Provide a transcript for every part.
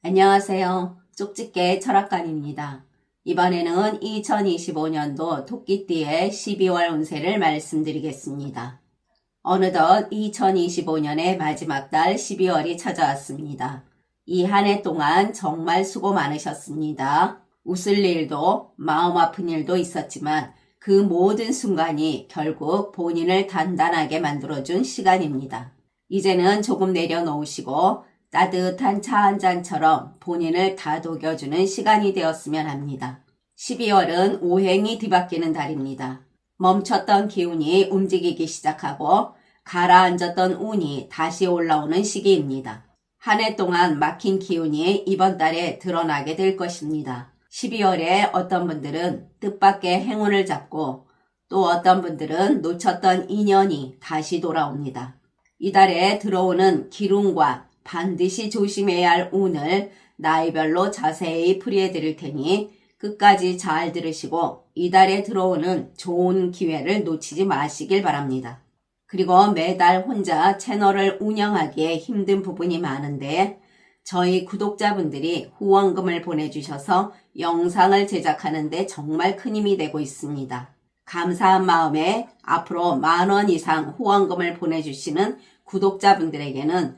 안녕하세요. 쪽집게 철학관입니다. 이번에는 2025년도 토끼띠의 12월 운세를 말씀드리겠습니다. 어느덧 2025년의 마지막 달 12월이 찾아왔습니다. 이 한 해 동안 정말 수고 많으셨습니다. 웃을 일도 마음 아픈 일도 있었지만 그 모든 순간이 결국 본인을 단단하게 만들어준 시간입니다. 이제는 조금 내려놓으시고 따뜻한 차 한 잔처럼 본인을 다독여주는 시간이 되었으면 합니다. 12월은 오행이 뒤바뀌는 달입니다. 멈췄던 기운이 움직이기 시작하고 가라앉았던 운이 다시 올라오는 시기입니다. 한 해 동안 막힌 기운이 이번 달에 드러나게 될 것입니다. 12월에 어떤 분들은 뜻밖의 행운을 잡고 또 어떤 분들은 놓쳤던 인연이 다시 돌아옵니다. 이달에 들어오는 기운과 반드시 조심해야 할 운을 나이별로 자세히 풀이해 드릴 테니 끝까지 잘 들으시고 이달에 들어오는 좋은 기회를 놓치지 마시길 바랍니다. 그리고 매달 혼자 채널을 운영하기에 힘든 부분이 많은데 저희 구독자분들이 후원금을 보내주셔서 영상을 제작하는 데 정말 큰 힘이 되고 있습니다. 감사한 마음에 앞으로 10,000원 이상 후원금을 보내주시는 구독자분들에게는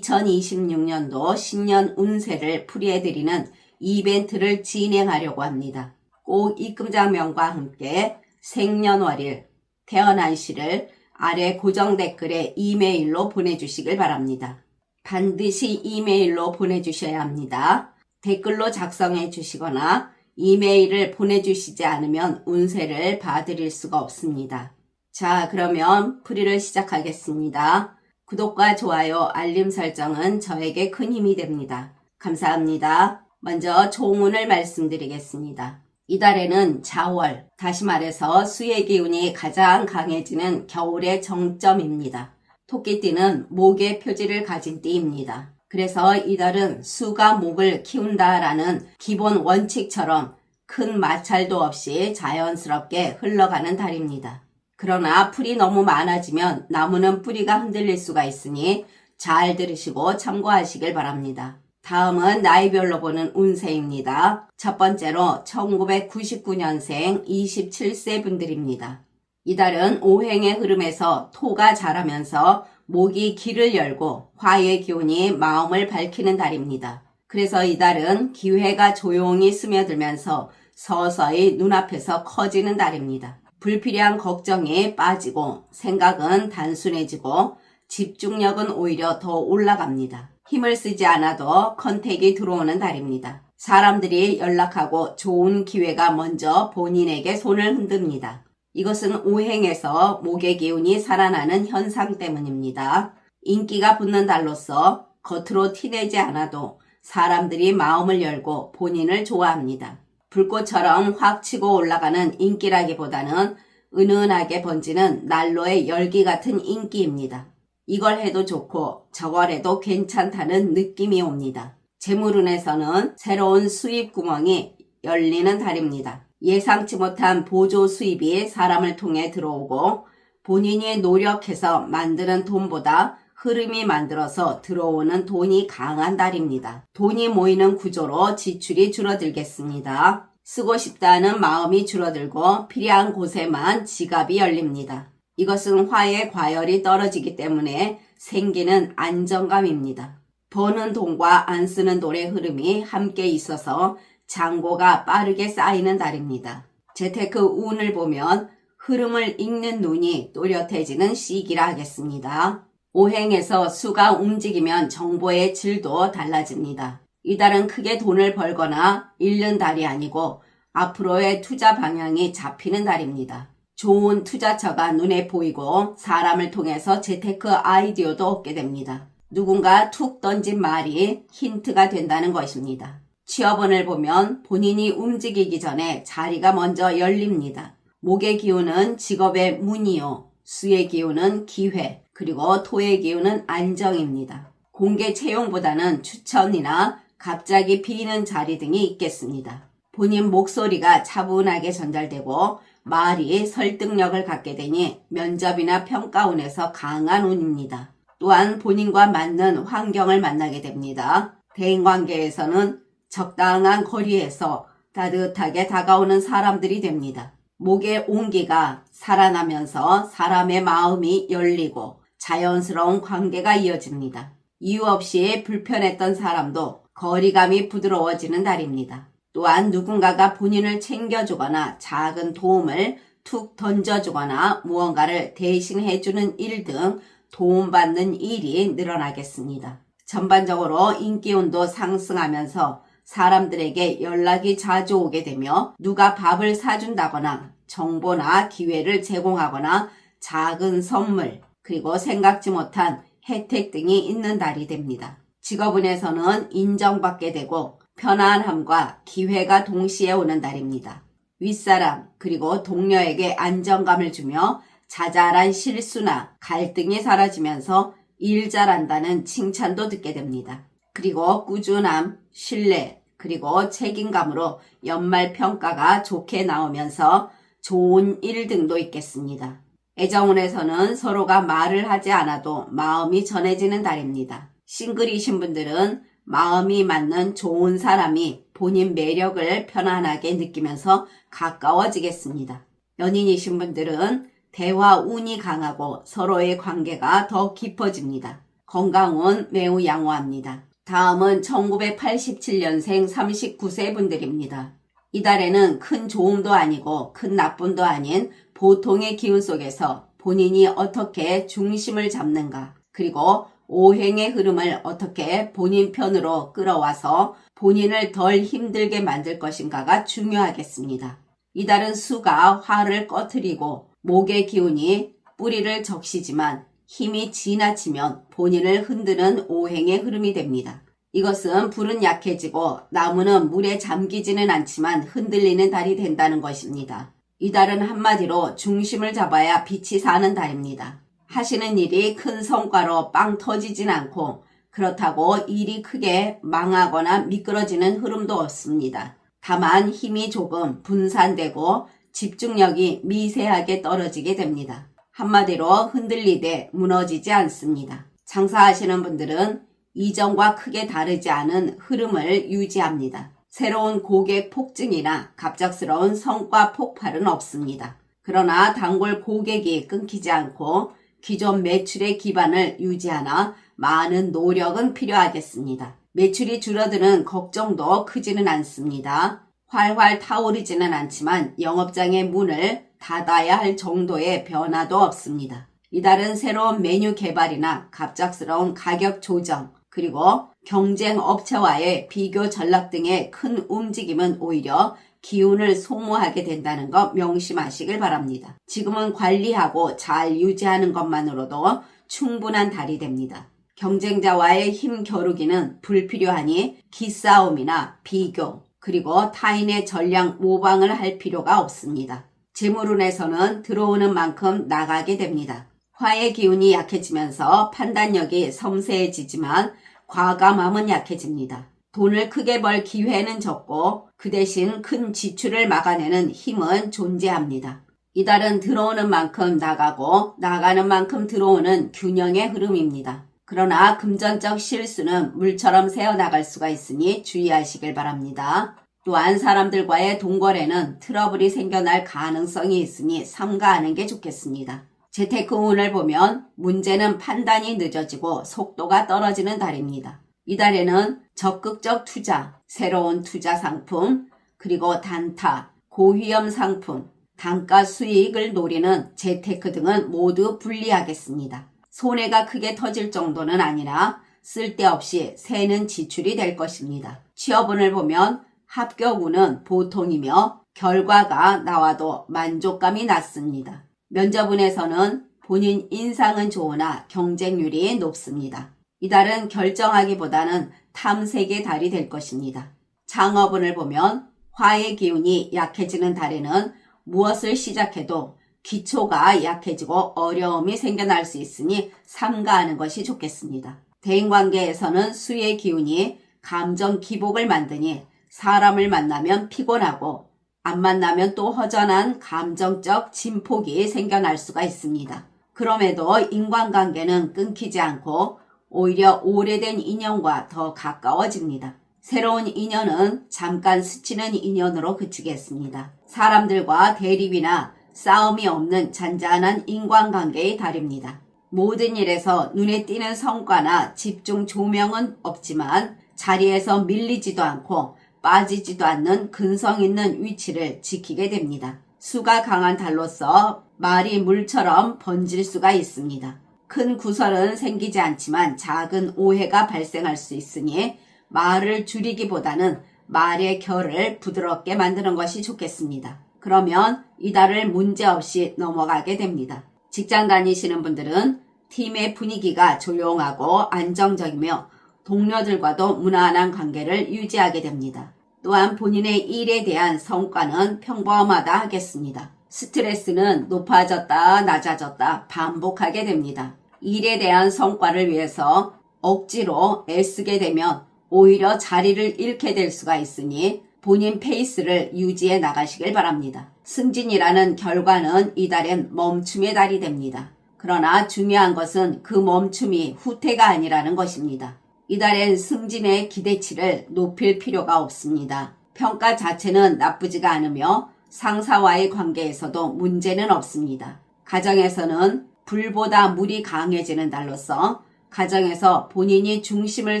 2026년도 신년 운세를 풀이해드리는 이벤트를 진행하려고 합니다. 꼭 입금장면과 함께 생년월일, 태어난 시를 아래 고정 댓글에 이메일로 보내주시길 바랍니다. 반드시 이메일로 보내주셔야 합니다. 댓글로 작성해 주시거나 이메일을 보내주시지 않으면 운세를 봐드릴 수가 없습니다. 자, 그러면 풀이를 시작하겠습니다. 구독과 좋아요, 알림 설정은 저에게 큰 힘이 됩니다. 감사합니다. 먼저 총운을 말씀드리겠습니다. 이달에는 자월, 다시 말해서 수의 기운이 가장 강해지는 겨울의 정점입니다. 토끼띠는 목의 표지를 가진 띠입니다. 그래서 이달은 수가 목을 키운다라는 기본 원칙처럼 큰 마찰도 없이 자연스럽게 흘러가는 달입니다. 그러나 풀이 너무 많아지면 나무는 뿌리가 흔들릴 수가 있으니 잘 들으시고 참고하시길 바랍니다. 다음은 나이별로 보는 운세입니다. 첫 번째로 1999년생 27세 분들입니다. 이달은 오행의 흐름에서 토가 자라면서 목이 길을 열고 화의 기운이 마음을 밝히는 달입니다. 그래서 이달은 기회가 조용히 스며들면서 서서히 눈앞에서 커지는 달입니다. 불필요한 걱정이 빠지고 생각은 단순해지고 집중력은 오히려 더 올라갑니다. 힘을 쓰지 않아도 컨택이 들어오는 달입니다. 사람들이 연락하고 좋은 기회가 먼저 본인에게 손을 흔듭니다. 이것은 오행에서 목의 기운이 살아나는 현상 때문입니다. 인기가 붙는 달로서 겉으로 티내지 않아도 사람들이 마음을 열고 본인을 좋아합니다. 불꽃처럼 확 치고 올라가는 인기라기보다는 은은하게 번지는 난로의 열기 같은 인기입니다. 이걸 해도 좋고 저걸 해도 괜찮다는 느낌이 옵니다. 재물운에서는 새로운 수입 구멍이 열리는 달입니다. 예상치 못한 보조 수입이 사람을 통해 들어오고 본인이 노력해서 만드는 돈보다 흐름이 만들어서 들어오는 돈이 강한 달입니다. 돈이 모이는 구조로 지출이 줄어들겠습니다. 쓰고 싶다는 마음이 줄어들고 필요한 곳에만 지갑이 열립니다. 이것은 화의 과열이 떨어지기 때문에 생기는 안정감입니다. 버는 돈과 안 쓰는 돈의 흐름이 함께 있어서 잔고가 빠르게 쌓이는 달입니다. 재테크 운을 보면 흐름을 읽는 눈이 또렷해지는 시기라 하겠습니다. 오행에서 수가 움직이면 정보의 질도 달라집니다. 이달은 크게 돈을 벌거나 잃는 달이 아니고 앞으로의 투자 방향이 잡히는 달입니다. 좋은 투자처가 눈에 보이고 사람을 통해서 재테크 아이디어도 얻게 됩니다. 누군가 툭 던진 말이 힌트가 된다는 것입니다. 취업운을 보면 본인이 움직이기 전에 자리가 먼저 열립니다. 목의 기운은 직업의 문이요, 수의 기운은 기회, 그리고 토의 기운은 안정입니다. 공개 채용보다는 추천이나 갑자기 비는 자리 등이 있겠습니다. 본인 목소리가 차분하게 전달되고 말이 설득력을 갖게 되니 면접이나 평가운에서 강한 운입니다. 또한 본인과 맞는 환경을 만나게 됩니다. 대인관계에서는 적당한 거리에서 따뜻하게 다가오는 사람들이 됩니다. 목의 온기가 살아나면서 사람의 마음이 열리고 자연스러운 관계가 이어집니다. 이유 없이 불편했던 사람도 거리감이 부드러워지는 달입니다. 또한 누군가가 본인을 챙겨주거나 작은 도움을 툭 던져주거나 무언가를 대신해주는 일 등 도움받는 일이 늘어나겠습니다. 전반적으로 인기운도 상승하면서 사람들에게 연락이 자주 오게 되며 누가 밥을 사준다거나 정보나 기회를 제공하거나 작은 선물 그리고 생각지 못한 혜택 등이 있는 달이 됩니다. 직업운에서는 인정받게 되고 편안함과 기회가 동시에 오는 달입니다. 윗사람 그리고 동료에게 안정감을 주며 자잘한 실수나 갈등이 사라지면서 일 잘한다는 칭찬도 듣게 됩니다. 그리고 꾸준함, 신뢰, 그리고 책임감으로 연말 평가가 좋게 나오면서 좋은 일 등도 있겠습니다. 애정운에서는 서로가 말을 하지 않아도 마음이 전해지는 달입니다. 싱글이신 분들은 마음이 맞는 좋은 사람이 본인 매력을 편안하게 느끼면서 가까워지겠습니다. 연인이신 분들은 대화 운이 강하고 서로의 관계가 더 깊어집니다. 건강운 매우 양호합니다. 다음은 1987년생 39세 분들입니다. 이달에는 큰 좋음도 아니고 큰 나쁨도 아닌 보통의 기운 속에서 본인이 어떻게 중심을 잡는가 그리고 오행의 흐름을 어떻게 본인 편으로 끌어와서 본인을 덜 힘들게 만들 것인가가 중요하겠습니다. 이달은 수가 화를 꺼트리고 목의 기운이 뿌리를 적시지만 힘이 지나치면 본인을 흔드는 오행의 흐름이 됩니다. 이것은 불은 약해지고 나무는 물에 잠기지는 않지만 흔들리는 달이 된다는 것입니다. 이달은 한마디로 중심을 잡아야 빛이 사는 달입니다. 하시는 일이 큰 성과로 빵 터지진 않고 그렇다고 일이 크게 망하거나 미끄러지는 흐름도 없습니다. 다만 힘이 조금 분산되고 집중력이 미세하게 떨어지게 됩니다. 한마디로 흔들리되 무너지지 않습니다. 장사하시는 분들은 이전과 크게 다르지 않은 흐름을 유지합니다. 새로운 고객 폭증이나 갑작스러운 성과 폭발은 없습니다. 그러나 단골 고객이 끊기지 않고 기존 매출의 기반을 유지하나 많은 노력은 필요하겠습니다. 매출이 줄어드는 걱정도 크지는 않습니다. 활활 타오르지는 않지만 영업장의 문을 닫아야 할 정도의 변화도 없습니다. 이달은 새로운 메뉴 개발이나 갑작스러운 가격 조정, 그리고 경쟁 업체와의 비교 전략 등의 큰 움직임은 오히려 기운을 소모하게 된다는 것 명심하시길 바랍니다. 지금은 관리하고 잘 유지하는 것만으로도 충분한 달이 됩니다. 경쟁자와의 힘 겨루기는 불필요하니 기싸움이나 비교, 그리고 타인의 전략 모방을 할 필요가 없습니다. 재물운에서는 들어오는 만큼 나가게 됩니다. 화의 기운이 약해지면서 판단력이 섬세해지지만 과감함은 약해집니다. 돈을 크게 벌 기회는 적고 그 대신 큰 지출을 막아내는 힘은 존재합니다. 이달은 들어오는 만큼 나가고 나가는 만큼 들어오는 균형의 흐름입니다. 그러나 금전적 실수는 물처럼 새어나갈 수가 있으니 주의하시길 바랍니다. 또한 사람들과의 동거래는 트러블이 생겨날 가능성이 있으니 삼가하는 게 좋겠습니다. 재테크 운을 보면 문제는 판단이 늦어지고 속도가 떨어지는 달입니다. 이달에는 적극적 투자, 새로운 투자 상품, 그리고 단타, 고위험 상품, 단가 수익을 노리는 재테크 등은 모두 불리하겠습니다. 손해가 크게 터질 정도는 아니라 쓸데없이 새는 지출이 될 것입니다. 취업운을 보면 합격운은 보통이며 결과가 나와도 만족감이 낮습니다. 면접운에서는 본인 인상은 좋으나 경쟁률이 높습니다. 이달은 결정하기보다는 탐색의 달이 될 것입니다. 창업운을 보면 화의 기운이 약해지는 달에는 무엇을 시작해도 기초가 약해지고 어려움이 생겨날 수 있으니 삼가하는 것이 좋겠습니다. 대인관계에서는 수의 기운이 감정 기복을 만드니 사람을 만나면 피곤하고 안 만나면 또 허전한 감정적 진폭이 생겨날 수가 있습니다. 그럼에도 인간관계는 끊기지 않고 오히려 오래된 인연과 더 가까워집니다. 새로운 인연은 잠깐 스치는 인연으로 그치겠습니다. 사람들과 대립이나 싸움이 없는 잔잔한 인간관계의 달입니다. 모든 일에서 눈에 띄는 성과나 집중 조명은 없지만 자리에서 밀리지도 않고 빠지지도 않는 근성 있는 위치를 지키게 됩니다. 수가 강한 달로서 말이 물처럼 번질 수가 있습니다. 큰 구설은 생기지 않지만 작은 오해가 발생할 수 있으니 말을 줄이기보다는 말의 결을 부드럽게 만드는 것이 좋겠습니다. 그러면 이달을 문제없이 넘어가게 됩니다. 직장 다니시는 분들은 팀의 분위기가 조용하고 안정적이며 동료들과도 무난한 관계를 유지하게 됩니다. 또한 본인의 일에 대한 성과는 평범하다 하겠습니다. 스트레스는 높아졌다 낮아졌다 반복하게 됩니다. 일에 대한 성과를 위해서 억지로 애쓰게 되면 오히려 자리를 잃게 될 수가 있으니 본인 페이스를 유지해 나가시길 바랍니다. 승진이라는 결과는 이달엔 멈춤의 달이 됩니다. 그러나 중요한 것은 그 멈춤이 후퇴가 아니라는 것입니다. 이달엔 승진의 기대치를 높일 필요가 없습니다. 평가 자체는 나쁘지가 않으며 상사와의 관계에서도 문제는 없습니다. 가정에서는 불보다 물이 강해지는 달로서 가정에서 본인이 중심을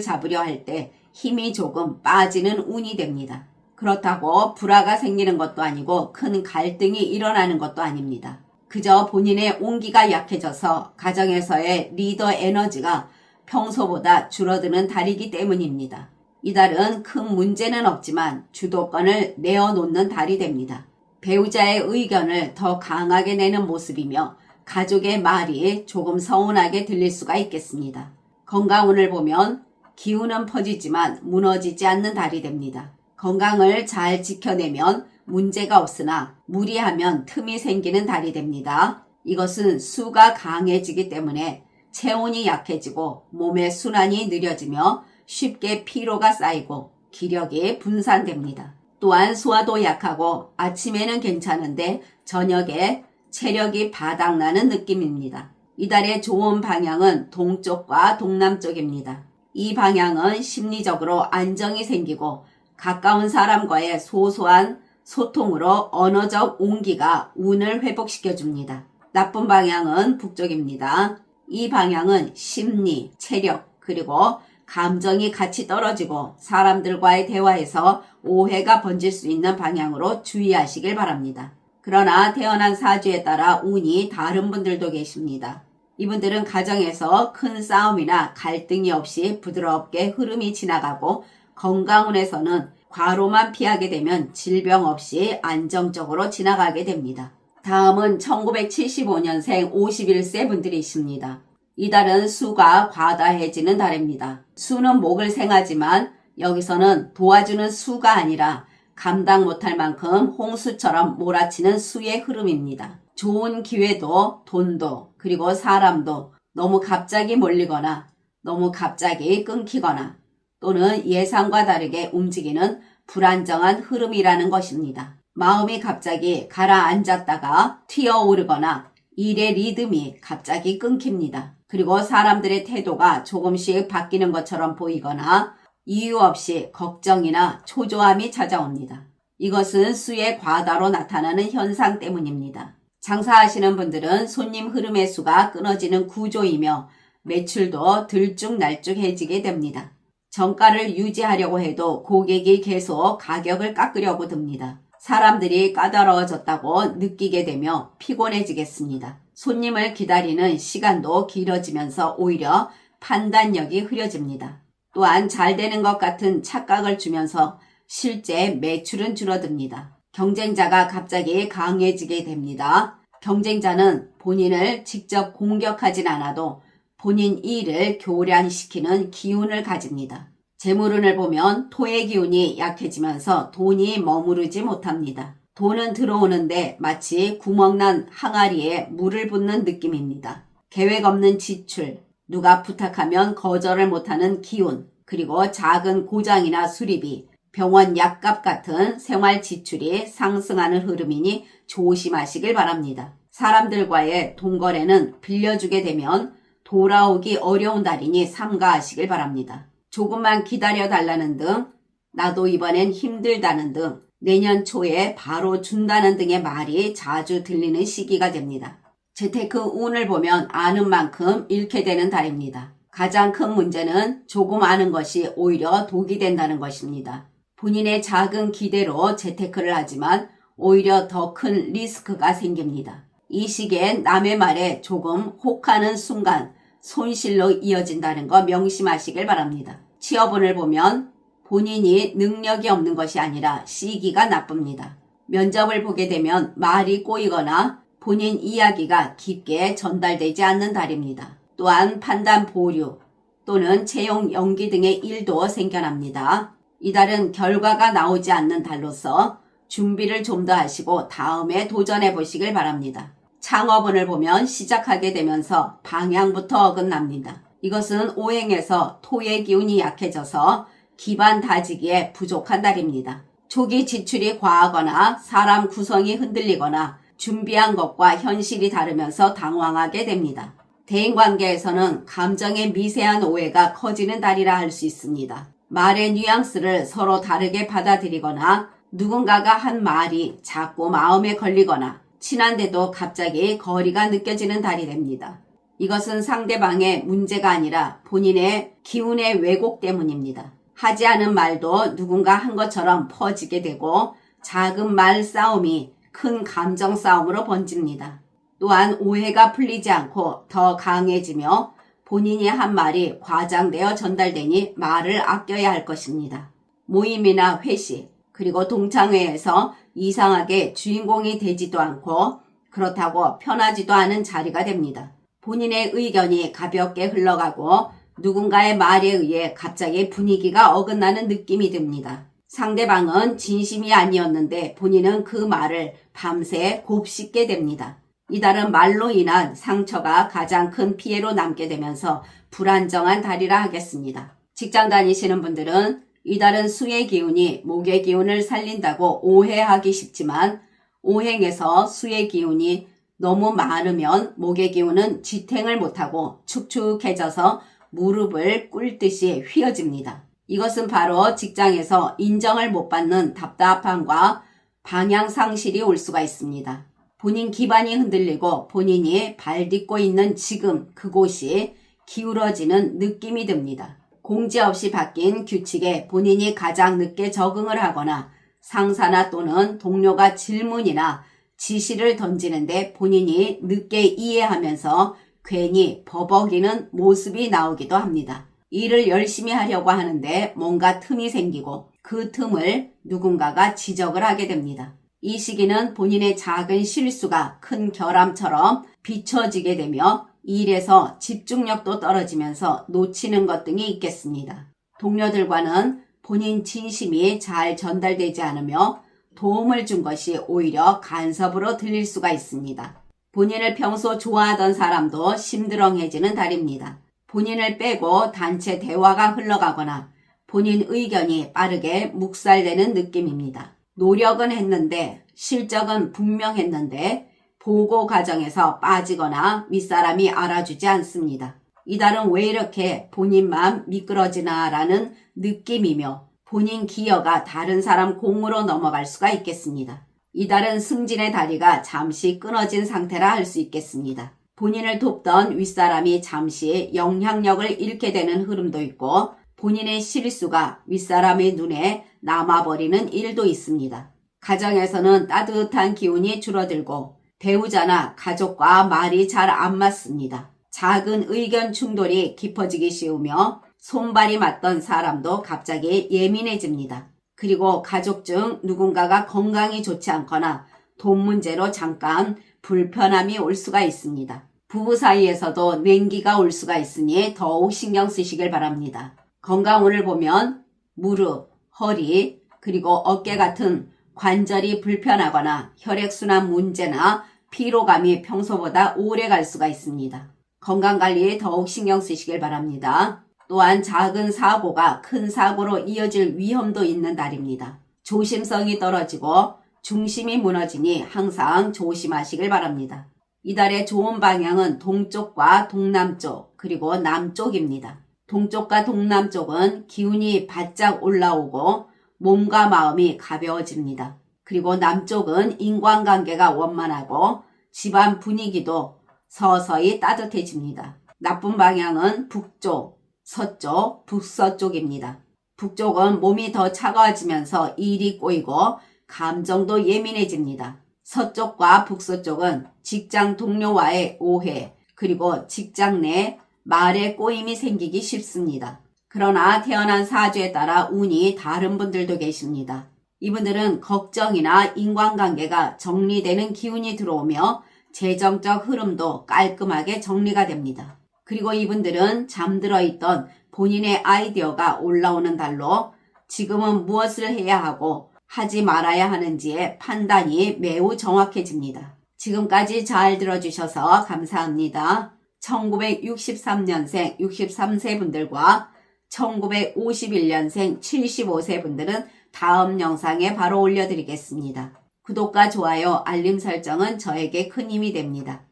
잡으려 할 때 힘이 조금 빠지는 운이 됩니다. 그렇다고 불화가 생기는 것도 아니고 큰 갈등이 일어나는 것도 아닙니다. 그저 본인의 온기가 약해져서 가정에서의 리더 에너지가 평소보다 줄어드는 달이기 때문입니다. 이달은 큰 문제는 없지만 주도권을 내어놓는 달이 됩니다. 배우자의 의견을 더 강하게 내는 모습이며 가족의 말이 조금 서운하게 들릴 수가 있겠습니다. 건강운을 보면 기운은 퍼지지만 무너지지 않는 달이 됩니다. 건강을 잘 지켜내면 문제가 없으나 무리하면 틈이 생기는 달이 됩니다. 이것은 수가 강해지기 때문에 체온이 약해지고 몸의 순환이 느려지며 쉽게 피로가 쌓이고 기력이 분산됩니다. 또한 소화도 약하고 아침에는 괜찮은데 저녁에 체력이 바닥나는 느낌입니다. 이달의 좋은 방향은 동쪽과 동남쪽입니다. 이 방향은 심리적으로 안정이 생기고 가까운 사람과의 소소한 소통으로 언어적 온기가 운을 회복시켜줍니다. 나쁜 방향은 북쪽입니다. 이 방향은 심리, 체력, 그리고 감정이 같이 떨어지고 사람들과의 대화에서 오해가 번질 수 있는 방향으로 주의하시길 바랍니다. 그러나 태어난 사주에 따라 운이 다른 분들도 계십니다. 이분들은 가정에서 큰 싸움이나 갈등이 없이 부드럽게 흐름이 지나가고 건강운에서는 과로만 피하게 되면 질병 없이 안정적으로 지나가게 됩니다. 다음은 1975년생 51세 분들이십니다. 이달은 수가 과다해지는 달입니다. 수는 목을 생하지만 여기서는 도와주는 수가 아니라 감당 못할 만큼 홍수처럼 몰아치는 수의 흐름입니다. 좋은 기회도 돈도 그리고 사람도 너무 갑자기 몰리거나 너무 갑자기 끊기거나 또는 예상과 다르게 움직이는 불안정한 흐름이라는 것입니다. 마음이 갑자기 가라앉았다가 튀어오르거나 일의 리듬이 갑자기 끊깁니다. 그리고 사람들의 태도가 조금씩 바뀌는 것처럼 보이거나 이유 없이 걱정이나 초조함이 찾아옵니다. 이것은 수의 과다로 나타나는 현상 때문입니다. 장사하시는 분들은 손님 흐름의 수가 끊어지는 구조이며 매출도 들쭉날쭉해지게 됩니다. 정가를 유지하려고 해도 고객이 계속 가격을 깎으려고 듭니다. 사람들이 까다로워졌다고 느끼게 되며 피곤해지겠습니다. 손님을 기다리는 시간도 길어지면서 오히려 판단력이 흐려집니다. 또한 잘 되는 것 같은 착각을 주면서 실제 매출은 줄어듭니다. 경쟁자가 갑자기 강해지게 됩니다. 경쟁자는 본인을 직접 공격하진 않아도 본인 일을 교란시키는 기운을 가집니다. 재물운을 보면 토의 기운이 약해지면서 돈이 머무르지 못합니다. 돈은 들어오는데 마치 구멍난 항아리에 물을 붓는 느낌입니다. 계획 없는 지출, 누가 부탁하면 거절을 못하는 기운, 그리고 작은 고장이나 수리비, 병원 약값 같은 생활 지출이 상승하는 흐름이니 조심하시길 바랍니다. 사람들과의 돈거래는 빌려주게 되면 돌아오기 어려운 달이니 삼가하시길 바랍니다. 조금만 기다려달라는 등, 나도 이번엔 힘들다는 등, 내년 초에 바로 준다는 등의 말이 자주 들리는 시기가 됩니다. 재테크 운을 보면 아는 만큼 잃게 되는 달입니다. 가장 큰 문제는 조금 아는 것이 오히려 독이 된다는 것입니다. 본인의 작은 기대로 재테크를 하지만 오히려 더 큰 리스크가 생깁니다. 이 시기엔 남의 말에 조금 혹하는 순간 손실로 이어진다는 거 명심하시길 바랍니다. 취업운을 보면 본인이 능력이 없는 것이 아니라 시기가 나쁩니다. 면접을 보게 되면 말이 꼬이거나 본인 이야기가 깊게 전달되지 않는 달입니다. 또한 판단 보류 또는 채용 연기 등의 일도 생겨납니다. 이달은 결과가 나오지 않는 달로서 준비를 좀 더 하시고 다음에 도전해 보시길 바랍니다. 창업운을 보면 시작하게 되면서 방향부터 어긋납니다. 이것은 오행에서 토의 기운이 약해져서 기반 다지기에 부족한 달입니다. 초기 지출이 과하거나 사람 구성이 흔들리거나 준비한 것과 현실이 다르면서 당황하게 됩니다. 대인관계에서는 감정의 미세한 오해가 커지는 달이라 할 수 있습니다. 말의 뉘앙스를 서로 다르게 받아들이거나 누군가가 한 말이 자꾸 마음에 걸리거나 친한데도 갑자기 거리가 느껴지는 달이 됩니다. 이것은 상대방의 문제가 아니라 본인의 기운의 왜곡 때문입니다. 하지 않은 말도 누군가 한 것처럼 퍼지게 되고 작은 말 싸움이 큰 감정 싸움으로 번집니다. 또한 오해가 풀리지 않고 더 강해지며 본인이 한 말이 과장되어 전달되니 말을 아껴야 할 것입니다. 모임이나 회식, 그리고 동창회에서 이상하게 주인공이 되지도 않고 그렇다고 편하지도 않은 자리가 됩니다. 본인의 의견이 가볍게 흘러가고 누군가의 말에 의해 갑자기 분위기가 어긋나는 느낌이 듭니다. 상대방은 진심이 아니었는데 본인은 그 말을 밤새 곱씹게 됩니다. 이달은 말로 인한 상처가 가장 큰 피해로 남게 되면서 불안정한 달이라 하겠습니다. 직장 다니시는 분들은 이달은 수의 기운이 목의 기운을 살린다고 오해하기 쉽지만 오행에서 수의 기운이 너무 많으면 목의 기운은 지탱을 못하고 축축해져서 무릎을 꿇듯이 휘어집니다. 이것은 바로 직장에서 인정을 못 받는 답답함과 방향 상실이 올 수가 있습니다. 본인 기반이 흔들리고 본인이 발 딛고 있는 지금 그곳이 기울어지는 느낌이 듭니다. 공지 없이 바뀐 규칙에 본인이 가장 늦게 적응을 하거나 상사나 또는 동료가 질문이나 지시를 던지는데 본인이 늦게 이해하면서 괜히 버벅이는 모습이 나오기도 합니다. 일을 열심히 하려고 하는데 뭔가 틈이 생기고 그 틈을 누군가가 지적을 하게 됩니다. 이 시기는 본인의 작은 실수가 큰 결함처럼 비춰지게 되며 일에서 집중력도 떨어지면서 놓치는 것 등이 있겠습니다. 동료들과는 본인 진심이 잘 전달되지 않으며 도움을 준 것이 오히려 간섭으로 들릴 수가 있습니다. 본인을 평소 좋아하던 사람도 심드렁해지는 달입니다. 본인을 빼고 단체 대화가 흘러가거나 본인 의견이 빠르게 묵살되는 느낌입니다. 노력은 했는데 실적은 분명했는데 보고 과정에서 빠지거나 윗사람이 알아주지 않습니다. 이달은 왜 이렇게 본인만 미끄러지나 라는 느낌이며 본인 기여가 다른 사람 공으로 넘어갈 수가 있겠습니다. 이달은 승진의 다리가 잠시 끊어진 상태라 할 수 있겠습니다. 본인을 돕던 윗사람이 잠시 영향력을 잃게 되는 흐름도 있고 본인의 실수가 윗사람의 눈에 남아버리는 일도 있습니다. 가정에서는 따뜻한 기운이 줄어들고 배우자나 가족과 말이 잘 안 맞습니다. 작은 의견 충돌이 깊어지기 쉬우며 손발이 맞던 사람도 갑자기 예민해집니다. 그리고 가족 중 누군가가 건강이 좋지 않거나 돈 문제로 잠깐 불편함이 올 수가 있습니다. 부부 사이에서도 냉기가 올 수가 있으니 더욱 신경 쓰시길 바랍니다. 건강운을 보면 무릎, 허리, 그리고 어깨 같은 관절이 불편하거나 혈액순환 문제나 피로감이 평소보다 오래 갈 수가 있습니다. 건강관리에 더욱 신경 쓰시길 바랍니다. 또한 작은 사고가 큰 사고로 이어질 위험도 있는 달입니다. 조심성이 떨어지고 중심이 무너지니 항상 조심하시길 바랍니다. 이달의 좋은 방향은 동쪽과 동남쪽 그리고 남쪽입니다. 동쪽과 동남쪽은 기운이 바짝 올라오고 몸과 마음이 가벼워집니다. 그리고 남쪽은 인간관계가 원만하고 집안 분위기도 서서히 따뜻해집니다. 나쁜 방향은 북쪽, 서쪽, 북서쪽입니다. 북쪽은 몸이 더 차가워지면서 일이 꼬이고 감정도 예민해집니다. 서쪽과 북서쪽은 직장 동료와의 오해, 그리고 직장 내 말에 꼬임이 생기기 쉽습니다. 그러나 태어난 사주에 따라 운이 다른 분들도 계십니다. 이분들은 걱정이나 인간관계가 정리되는 기운이 들어오며 재정적 흐름도 깔끔하게 정리가 됩니다. 그리고 이분들은 잠들어 있던 본인의 아이디어가 올라오는 달로 지금은 무엇을 해야 하고 하지 말아야 하는지의 판단이 매우 정확해집니다. 지금까지 잘 들어주셔서 감사합니다. 1963년생 63세 분들과 1951년생 75세 분들은 다음 영상에 바로 올려드리겠습니다. 구독과 좋아요, 알림 설정은 저에게 큰 힘이 됩니다.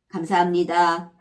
감사합니다.